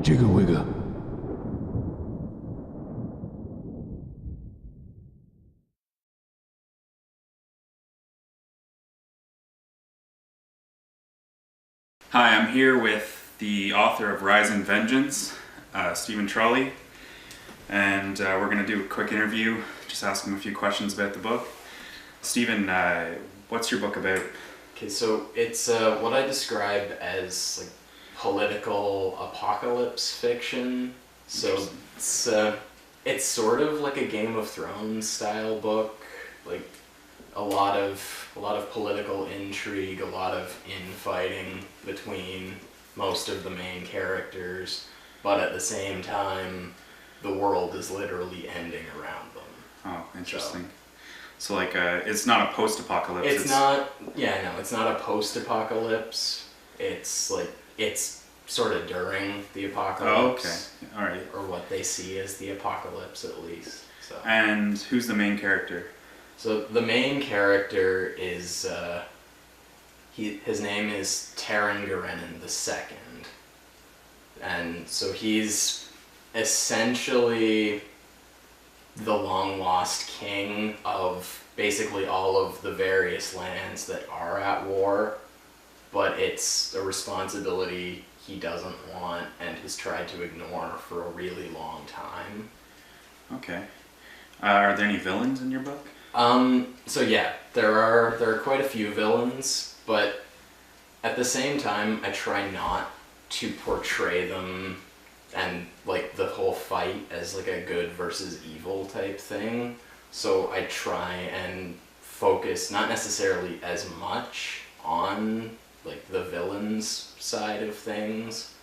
Jigga wigga. Hi, I'm here with the author of Rise and Vengeance, Stephen Trolly, and we're going to do a quick interview, just ask him a few questions about the book. Stephen, what's your book about? Okay, so it's what I describe as like political apocalypse fiction. So it's sort of like a Game of Thrones style book, like a lot of political intrigue, a lot of infighting between most of the main characters, but at the same time, the world is literally ending around them. Oh, interesting. So like, it's not a post-apocalypse. It's not a post-apocalypse. It's like, it's sort of during the apocalypse. Oh, okay. All right. Or what they see as the apocalypse, at least. So. And who's the main character? So the main character is, his name is Taron Garenin II. And so he's essentially the long-lost king of basically all of the various lands that are at war, but it's a responsibility he doesn't want and has tried to ignore for a really long time. Okay. Are there any villains in your book? So yeah, there are quite a few villains, but at the same time, I try not to portray them and like the whole fight as like a good versus evil type thing. So I try and focus not necessarily as much on like the villains side of things,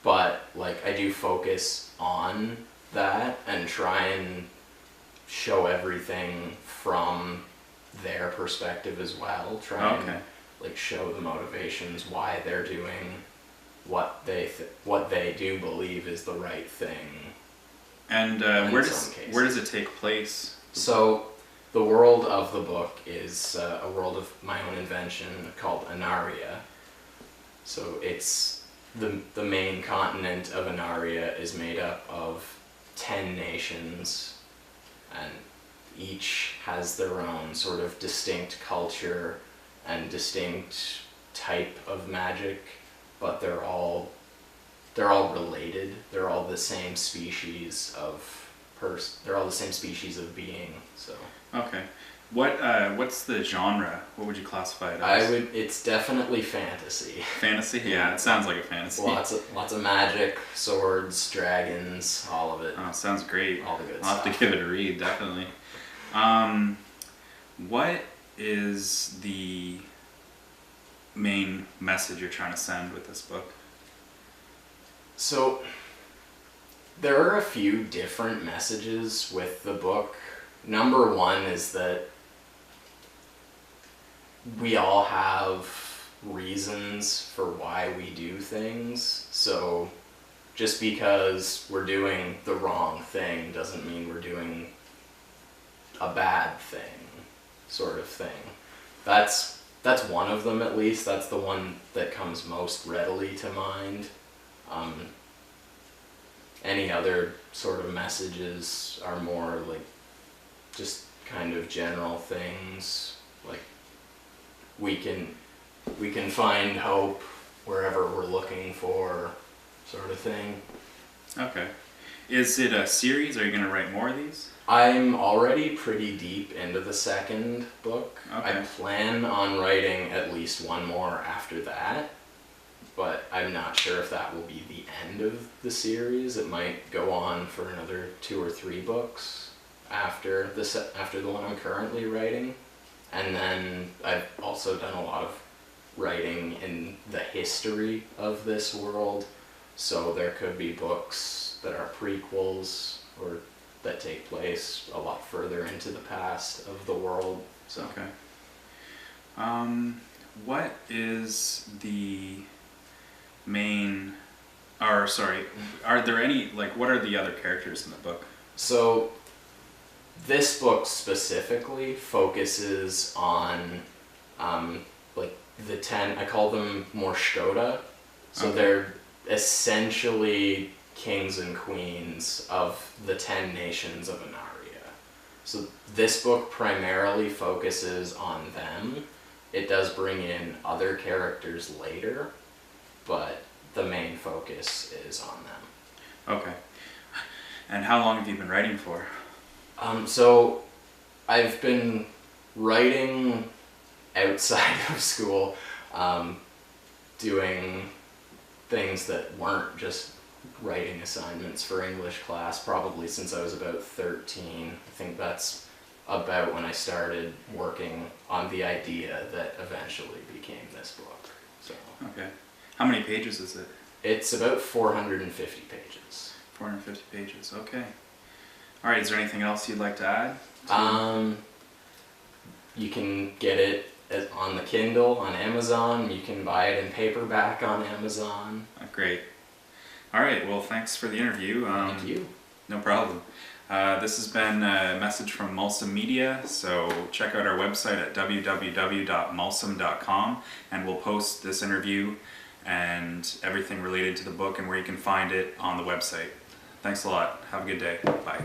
but like I do focus on that and try and show everything from their perspective as well. Try and like show the motivations, why they're doing what they do believe is the right thing. And where does it take place? So the world of the book is a world of my own invention called Anaria. So it's the main continent of Anaria is made up of 10 nations, and each has their own sort of distinct culture and distinct type of magic, but they're all related. They're all the same species of they're all the same species of being. So okay, what's the genre? What would you classify it as? It's definitely fantasy. Fantasy? Yeah, it sounds like a fantasy. Lots of magic, swords, dragons, all of it. Oh, sounds great. All the good I'll stuff. have to give it a read, definitely. What is the main message you're trying to send with this book? So there are a few different messages with the book. Number one is that we all have reasons for why we do things. So just because we're doing the wrong thing doesn't mean we're doing a bad thing, sort of thing. That's one of them, at least. That's the one that comes most readily to mind. Any other sort of messages are more like just kind of general things, like we can find hope wherever we're looking for, sort of thing. Okay. Is it a series? Are you going to write more of these? I'm already pretty deep into the second book. Okay. I plan on writing at least one more after that, but I'm not sure if that will be the end of the series. It might go on for another 2 or 3 books after the one I'm currently writing. And then I've also done a lot of writing in the history of this world, so there could be books that are prequels or that take place a lot further into the past of the world. So okay. What is the main, or sorry, are there any, like, what are the other characters in the book? So this book specifically focuses on like the 10, I call them Morshkoda. So Okay. they're essentially kings and queens of the 10 nations of Anaria. So this book primarily focuses on them. It does bring in other characters later, but the main focus is on them. Okay. And how long have you been writing for? So I've been writing outside of school, doing things that weren't just writing assignments for English class, probably since I was about 13. I think that's about when I started working on the idea that eventually became this book. So Okay. How many pages is it? it's about 450 pages. 450 pages. Okay. All right. Is there anything else you'd like to add? You can get it on the Kindle on Amazon. You can buy it in paperback on Amazon. Great. All right. Well, thanks for the interview. Thank you. No problem. This has been a message from Mulsum Media, so check out our website at www.mulsum.com, and we'll post this interview and everything related to the book and where you can find it on the website. Thanks a lot. Have a good day. Bye.